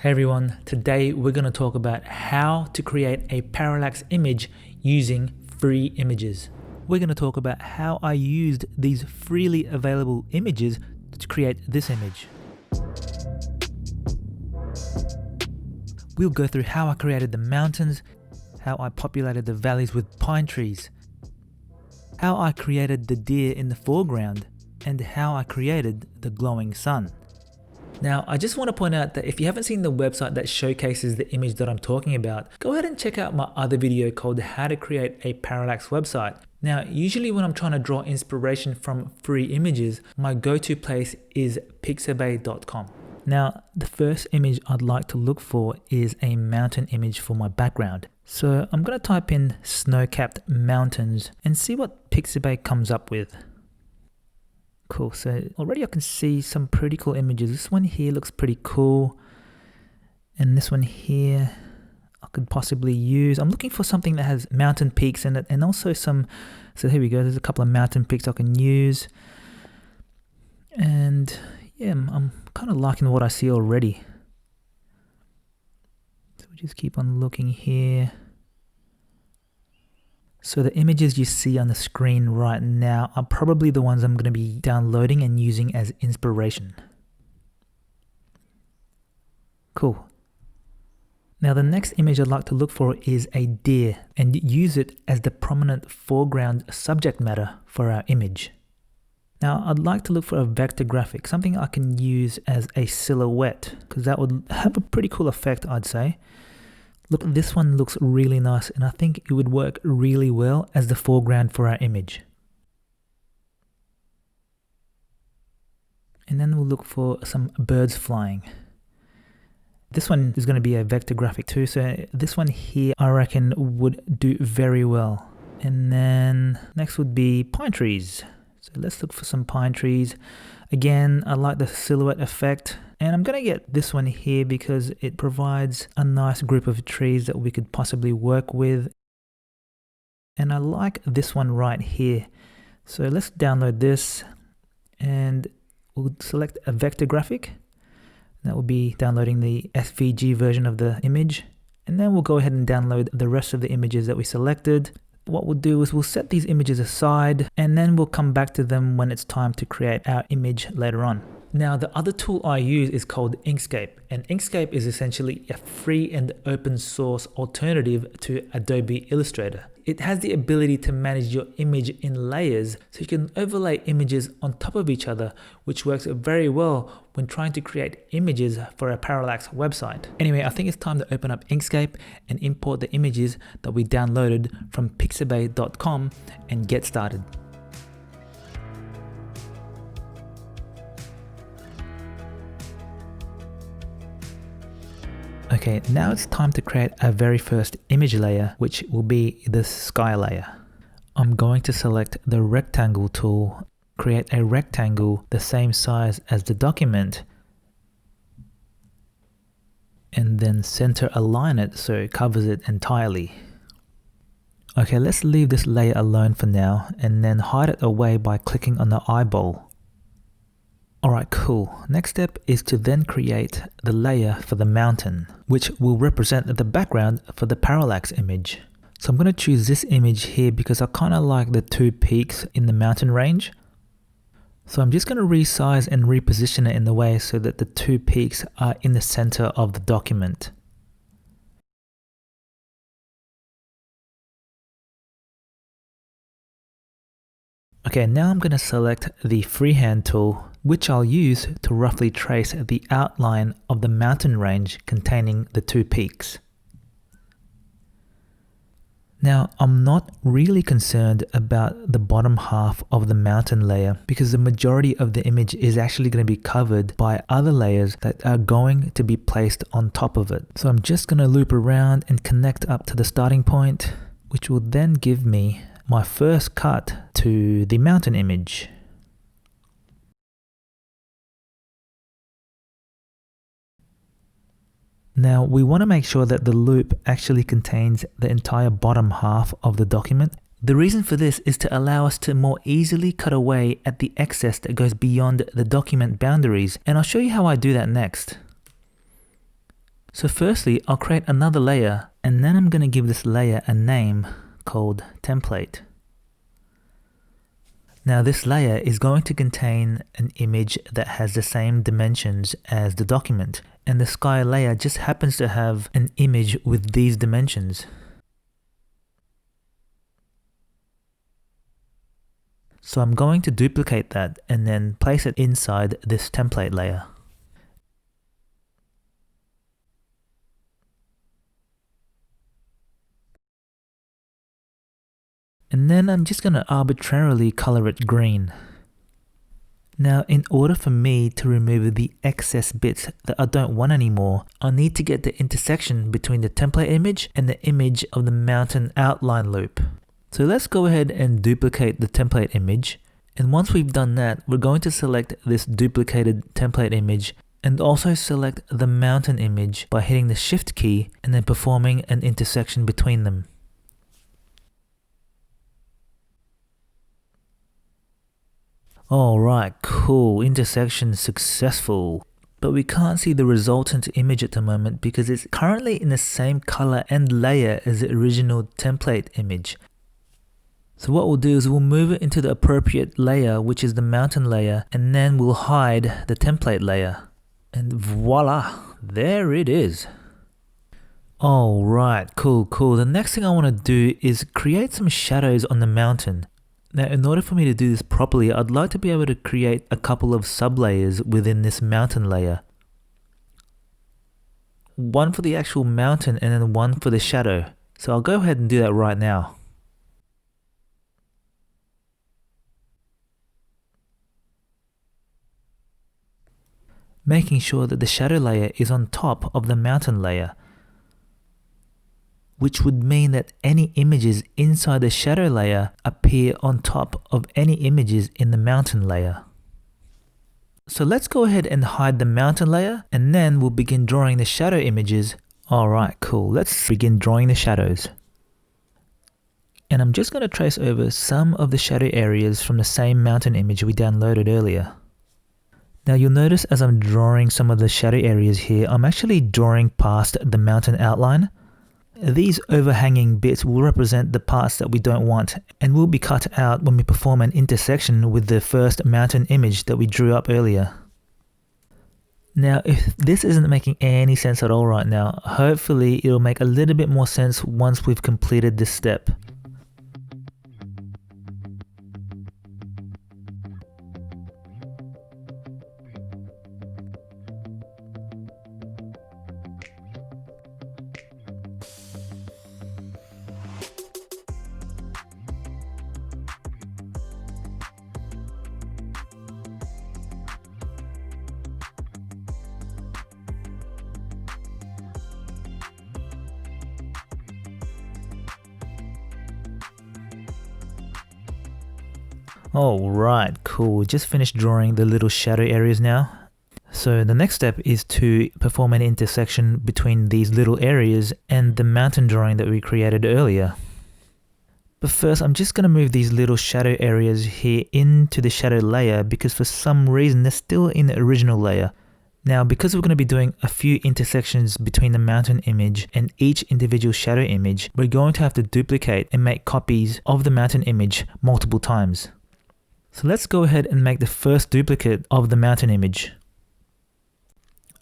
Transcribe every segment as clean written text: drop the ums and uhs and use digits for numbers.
Hey everyone, today we're going to talk about how to create a parallax image using free images. We're going to talk about how I used these freely available images to create this image. We'll go through how I created the mountains, how I populated the valleys with pine trees, how I created the deer in the foreground, and how I created the glowing sun. Now, I just want to point out that if you haven't seen the website that showcases the image that I'm talking about, go ahead and check out my other video called How to Create a Parallax Website. Now, usually when I'm trying to draw inspiration from free images, my go-to place is pixabay.com. Now, the first image I'd like to look for is a mountain image for my background. So I'm going to type in snow-capped mountains and see what Pixabay comes up with. Cool, so already I can see some pretty cool images. This one here looks pretty cool. And this one here I could possibly use. I'm looking for something that has mountain peaks in it and also some, so here we go, there's a couple of mountain peaks I can use. And yeah, I'm kind of liking what I see already. So we just keep on looking here. So the images you see on the screen right now are probably the ones I'm going to be downloading and using as inspiration. Cool. Now the next image I'd like to look for is a deer and use it as the prominent foreground subject matter for our image. Now I'd like to look for a vector graphic, something I can use as a silhouette, because that would have a pretty cool effect, I'd say. Look, this one looks really nice and I think it would work really well as the foreground for our image. And then we'll look for some birds flying. This one is going to be a vector graphic too, so this one here I reckon would do very well. And then next would be pine trees. So let's look for some pine trees. Again, I like the silhouette effect. And I'm going to get this one here because it provides a nice group of trees that we could possibly work with. And I like this one right here. So let's download this and we'll select a vector graphic. That will be downloading the SVG version of the image. And then we'll go ahead and download the rest of the images that we selected. What we'll do is we'll set these images aside and then we'll come back to them when it's time to create our image later on. Now, the other tool I use is called Inkscape, and Inkscape is essentially a free and open source alternative to Adobe Illustrator. It has the ability to manage your image in layers, so you can overlay images on top of each other, which works very well when trying to create images for a Parallax website. Anyway, I think it's time to open up Inkscape and import the images that we downloaded from pixabay.com and get started. Okay, now it's time to create our very first image layer, which will be the sky layer. I'm going to select the rectangle tool, create a rectangle the same size as the document, and then center align it so it covers it entirely. Okay, let's leave this layer alone for now and then hide it away by clicking on the eyeball. Alright, cool. Next step is to then create the layer for the mountain, which will represent the background for the parallax image. So I'm going to choose this image here because I kind of like the two peaks in the mountain range. So I'm just going to resize and reposition it in the way so that the two peaks are in the center of the document. Okay, now I'm going to select the freehand tool, which I'll use to roughly trace the outline of the mountain range containing the two peaks. Now, I'm not really concerned about the bottom half of the mountain layer because the majority of the image is actually going to be covered by other layers that are going to be placed on top of it. So I'm just going to loop around and connect up to the starting point, which will then give me my first cut to the mountain image. Now we want to make sure that the loop actually contains the entire bottom half of the document. The reason for this is to allow us to more easily cut away at the excess that goes beyond the document boundaries, and I'll show you how I do that next. So firstly, I'll create another layer, and then I'm going to give this layer a name called template. Now this layer is going to contain an image that has the same dimensions as the document, and the sky layer just happens to have an image with these dimensions. So I'm going to duplicate that and then place it inside this template layer. And then I'm just going to arbitrarily color it green. Now, in order for me to remove the excess bits that I don't want anymore, I need to get the intersection between the template image and the image of the mountain outline loop. So let's go ahead and duplicate the template image. And once we've done that, we're going to select this duplicated template image and also select the mountain image by hitting the Shift key and then performing an intersection between them. Alright, cool, intersection successful. But we can't see the resultant image at the moment because it's currently in the same color and layer as the original template image. So what we'll do is we'll move it into the appropriate layer, which is the mountain layer, and then we'll hide the template layer. And voila, there it is. Alright, cool. The next thing I want to do is create some shadows on the mountain. Now, in order for me to do this properly, I'd like to be able to create a couple of sublayers within this mountain layer. One for the actual mountain and then one for the shadow. So I'll go ahead and do that right now. Making sure that the shadow layer is on top of the mountain layer, which would mean that any images inside the shadow layer appear on top of any images in the mountain layer. So let's go ahead and hide the mountain layer, and then we'll begin drawing the shadow images. Alright, cool. Let's begin drawing the shadows. And I'm just going to trace over some of the shadow areas from the same mountain image we downloaded earlier. Now you'll notice as I'm drawing some of the shadow areas here, I'm actually drawing past the mountain outline. These overhanging bits will represent the parts that we don't want and will be cut out when we perform an intersection with the first mountain image that we drew up earlier. Now, if this isn't making any sense at all right now, hopefully it'll make a little bit more sense once we've completed this step. Alright, cool. Just finished drawing the little shadow areas now. So the next step is to perform an intersection between these little areas and the mountain drawing that we created earlier. But first, I'm just going to move these little shadow areas here into the shadow layer because for some reason they're still in the original layer. Now, because we're going to be doing a few intersections between the mountain image and each individual shadow image, we're going to have to duplicate and make copies of the mountain image multiple times. So let's go ahead and make the first duplicate of the mountain image.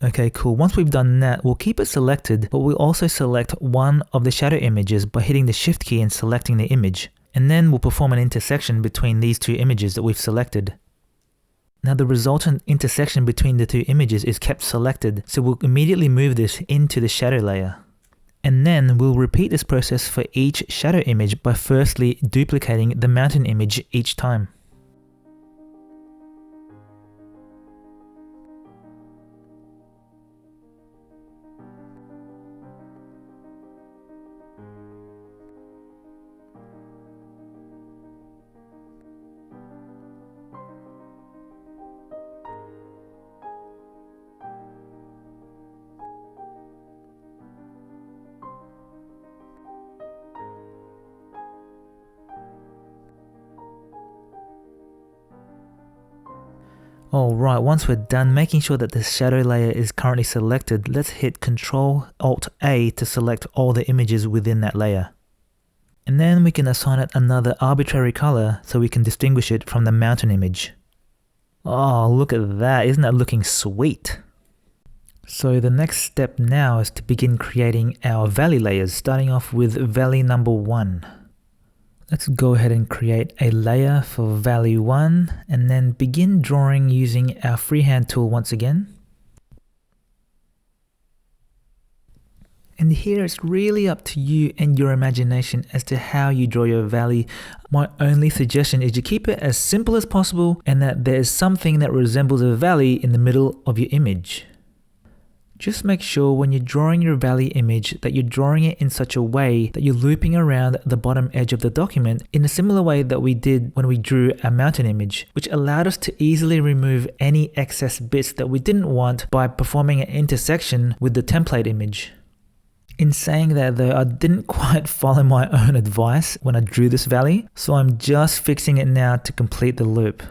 Okay, cool. Once we've done that, we'll keep it selected, but we'll also select one of the shadow images by hitting the Shift key and selecting the image. And then we'll perform an intersection between these two images that we've selected. Now the resultant intersection between the two images is kept selected, so we'll immediately move this into the shadow layer. And then we'll repeat this process for each shadow image by firstly duplicating the mountain image each time. Alright, once we're done making sure that the shadow layer is currently selected, let's hit Ctrl-Alt-A to select all the images within that layer. And then we can assign it another arbitrary color so we can distinguish it from the mountain image. Oh, look at that, isn't that looking sweet? So the next step now is to begin creating our valley layers, starting off with valley number 1. Let's go ahead and create a layer for valley 1 and then begin drawing using our freehand tool once again. And here it's really up to you and your imagination as to how you draw your valley. My only suggestion is you keep it as simple as possible and that there is something that resembles a valley in the middle of your image. Just make sure when you're drawing your valley image that you're drawing it in such a way that you're looping around the bottom edge of the document in a similar way that we did when we drew our mountain image, which allowed us to easily remove any excess bits that we didn't want by performing an intersection with the template image. In saying that though, I didn't quite follow my own advice when I drew this valley, so I'm just fixing it now to complete the loop.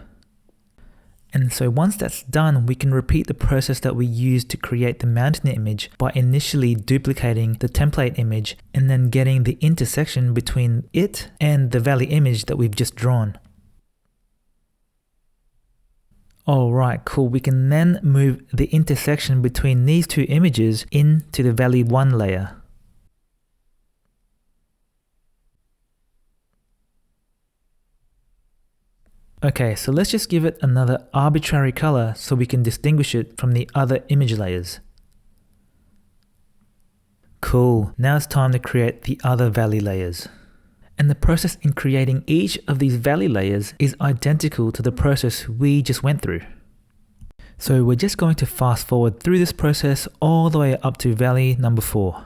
And so once that's done, we can repeat the process that we used to create the mountain image by initially duplicating the template image and then getting the intersection between it and the valley image that we've just drawn. Alright, cool. We can then move the intersection between these two images into the valley 1 layer. Okay, so let's just give it another arbitrary color so we can distinguish it from the other image layers. Cool, now it's time to create the other valley layers. And the process in creating each of these valley layers is identical to the process we just went through. So we're just going to fast forward through this process all the way up to valley number 4.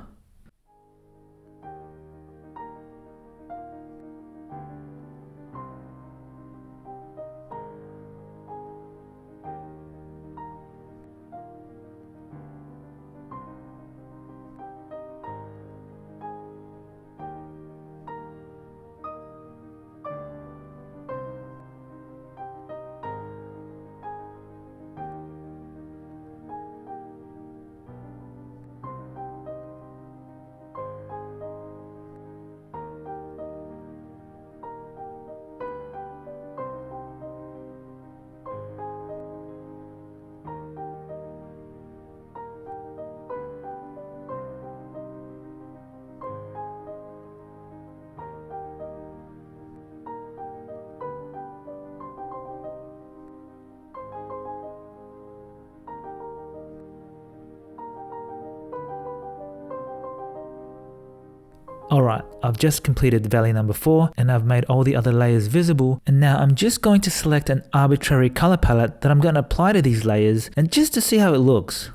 Alright, I've just completed valley number 4 and I've made all the other layers visible, and now I'm just going to select an arbitrary color palette that I'm going to apply to these layers and just to see how it looks.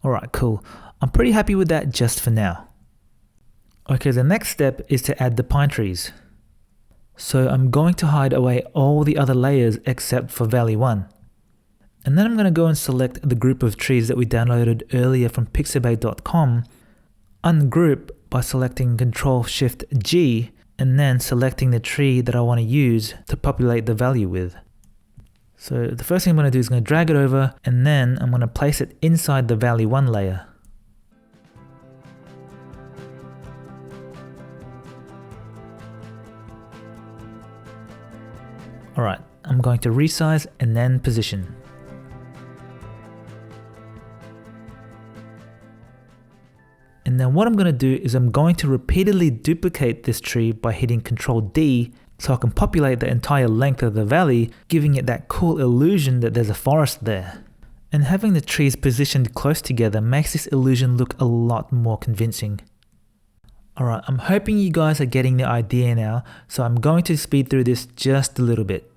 Alright, cool. I'm pretty happy with that just for now. Okay, the next step is to add the pine trees. So I'm going to hide away all the other layers except for valley 1. And then I'm going to go and select the group of trees that we downloaded earlier from pixabay.com, ungroup by selecting Ctrl-Shift-G, and then selecting the tree that I want to use to populate the value with. So the first thing I'm going to do is going to drag it over, and then I'm going to place it inside the valley 1 layer. Alright, I'm going to resize and then position. And then what I'm going to do is I'm going to repeatedly duplicate this tree by hitting Ctrl D so I can populate the entire length of the valley, giving it that cool illusion that there's a forest there. And having the trees positioned close together makes this illusion look a lot more convincing. Alright, I'm hoping you guys are getting the idea now, so I'm going to speed through this just a little bit.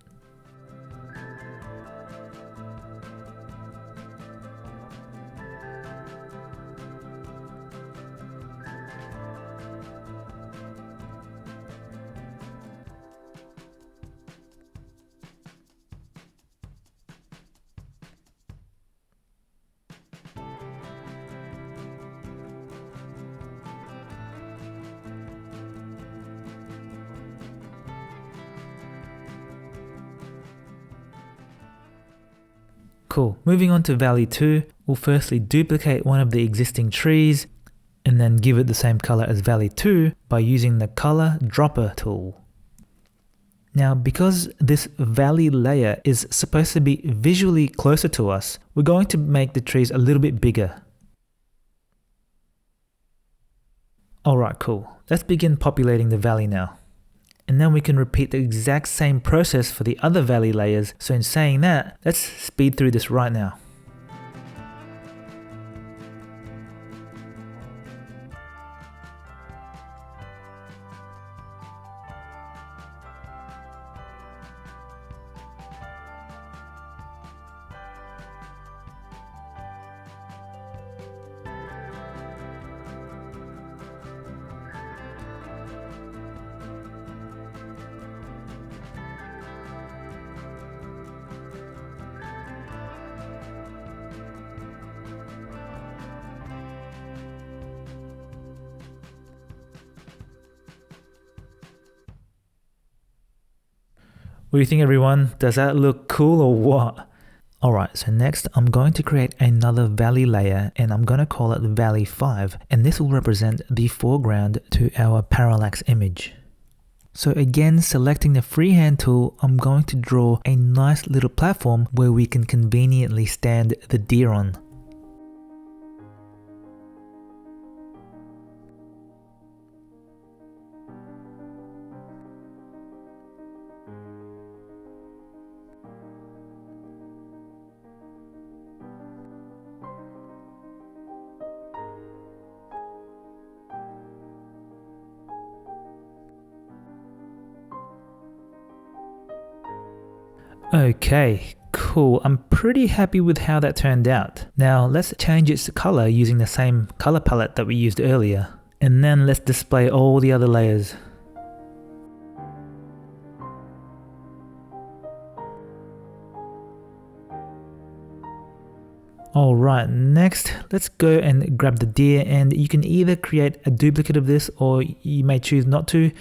Cool. Moving on to Valley 2, we'll firstly duplicate one of the existing trees and then give it the same color as Valley 2 by using the Color Dropper tool. Now, because this valley layer is supposed to be visually closer to us, we're going to make the trees a little bit bigger. Alright, cool. Let's begin populating the valley now. And then we can repeat the exact same process for the other valley layers. So in saying that, let's speed through this right now. What do you think, everyone? Does that look cool or what? Alright, so next I'm going to create another valley layer and I'm going to call it Valley 5, and this will represent the foreground to our parallax image. So again, selecting the freehand tool, I'm going to draw a nice little platform where we can conveniently stand the deer on. Okay, cool. I'm pretty happy with how that turned out. Now let's change its color using the same color palette that we used earlier. And then let's display all the other layers. Alright, next let's go and grab the deer, and you can either create a duplicate of this or you may choose not to.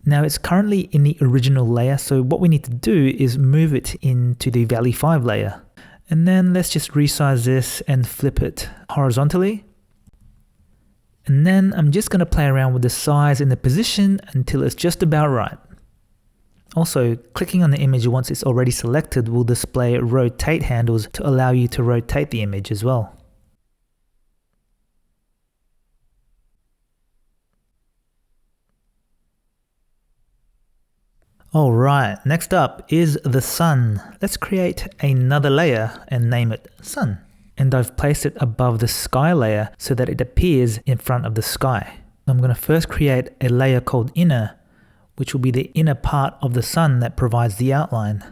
Now it's currently in the original layer, so what we need to do is move it into the Valley 5 layer. And then let's just resize this and flip it horizontally. And then I'm just going to play around with the size and the position until it's just about right. Also, clicking on the image once it's already selected will display rotate handles to allow you to rotate the image as well. Alright, next up is the sun. Let's create another layer and name it Sun. And I've placed it above the sky layer so that it appears in front of the sky. I'm going to first create a layer called Inner, which will be the inner part of the sun that provides the outline.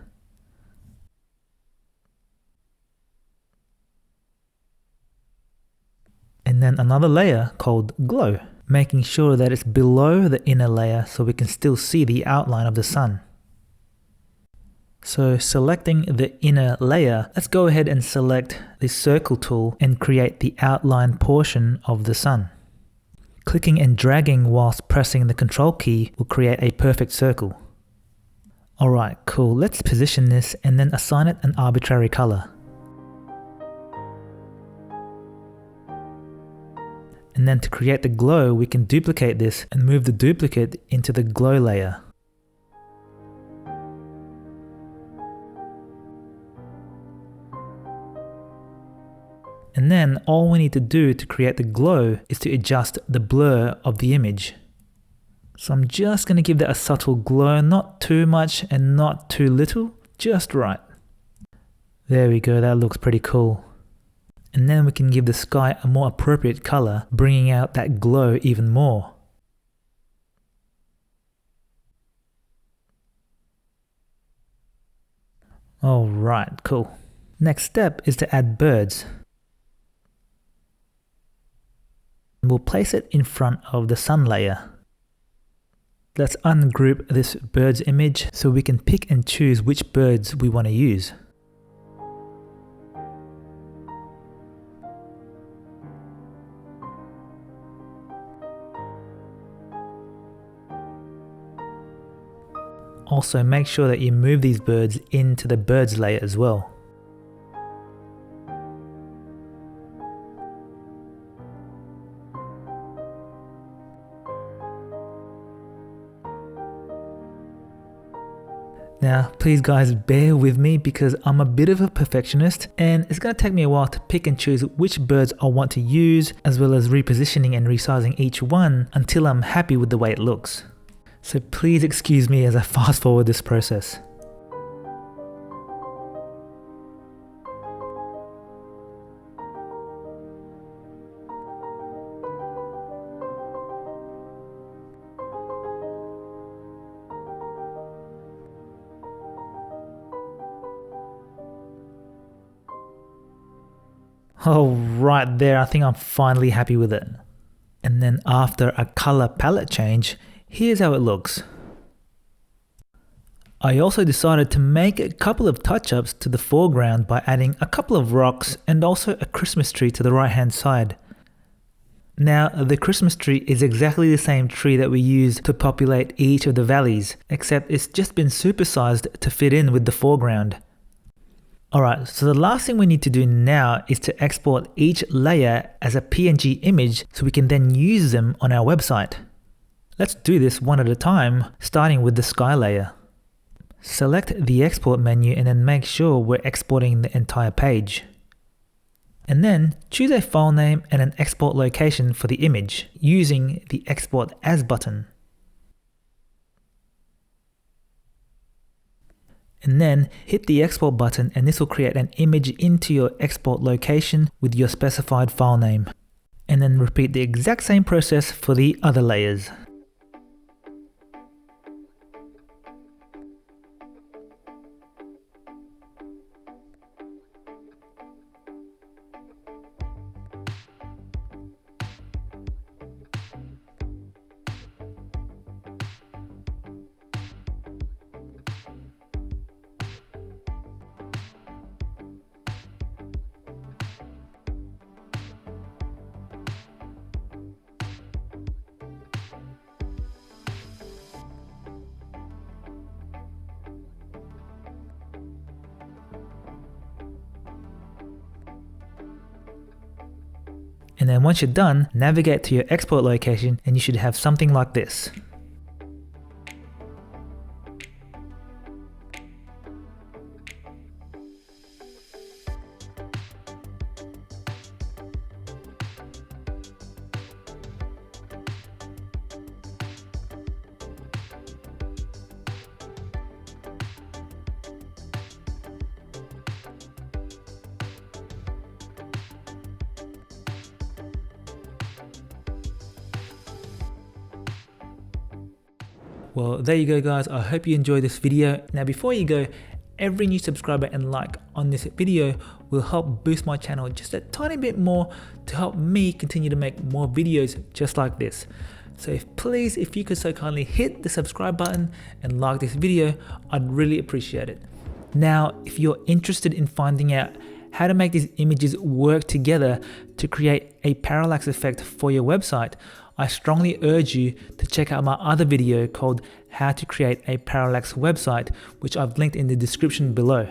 And then another layer called Glow, making sure that it's below the inner layer so we can still see the outline of the sun. So selecting the inner layer, let's go ahead and select the circle tool and create the outline portion of the sun. Clicking and dragging whilst pressing the control key will create a perfect circle. Alright, cool. Let's position this and then assign it an arbitrary color. And then to create the glow, we can duplicate this and move the duplicate into the glow layer. And then all we need to do to create the glow is to adjust the blur of the image. So I'm just going to give that a subtle glow, not too much and not too little, just right. There we go, that looks pretty cool. And then we can give the sky a more appropriate color, bringing out that glow even more. Alright, cool. Next step is to add birds. We'll place it in front of the sun layer. Let's ungroup this bird's image so we can pick and choose which birds we want to use. Also, make sure that you move these birds into the birds layer as well. Now, please guys, bear with me because I'm a bit of a perfectionist and it's going to take me a while to pick and choose which birds I want to use, as well as repositioning and resizing each one until I'm happy with the way it looks. So please excuse me as I fast forward this process. Oh, right there, I think I'm finally happy with it. And then after a color palette change, here's how it looks. I also decided to make a couple of touch-ups to the foreground by adding a couple of rocks and also a Christmas tree to the right hand side. Now, the Christmas tree is exactly the same tree that we used to populate each of the valleys, except it's just been supersized to fit in with the foreground. Alright, so the last thing we need to do now is to export each layer as a PNG image so we can then use them on our website. Let's do this one at a time, starting with the sky layer. Select the export menu and then make sure we're exporting the entire page. And then choose a file name and an export location for the image using the Export As button. And then hit the export button and this will create an image into your export location with your specified file name. And then repeat the exact same process for the other layers. And then once you're done, navigate to your export location and you should have something like this. Well, there you go guys, I hope you enjoyed this video. Now before you go, every new subscriber and like on this video will help boost my channel just a tiny bit more to help me continue to make more videos just like this. So please, if you could so kindly hit the subscribe button and like this video, I'd really appreciate it. Now, if you're interested in finding out how to make these images work together to create a parallax effect for your website, I strongly urge you to check out my other video called How to Create a Parallax Website, which I've linked in the description below.